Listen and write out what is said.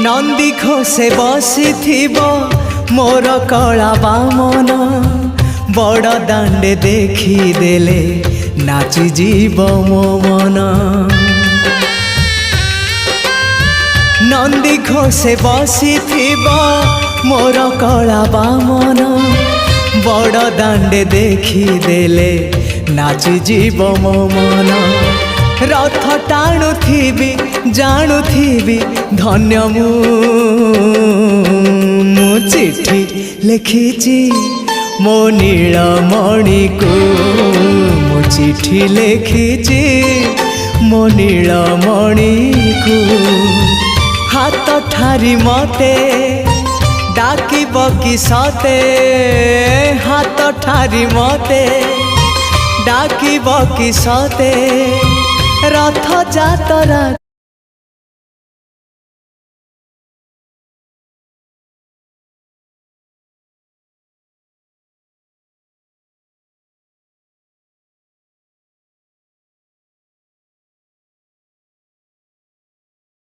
नंदी घोषे बसी मोर कला बामन बड़ दांडे देखी देले नाची जीव मो मन। नंदी घोषे बसी मोर कला बामन बड़ दांडे देखी देले नाची जीव मो मन। रथ टाणुथिबी जाणुथिबी धन्य मु चिठी लिखिची मो नीलमणि को मु चिठी लिखिची मो नीलमणि को। हाथ ठारी मते डाकिब कि सते हाथ ठारी मते डाकिब कि सते रथ जातरा।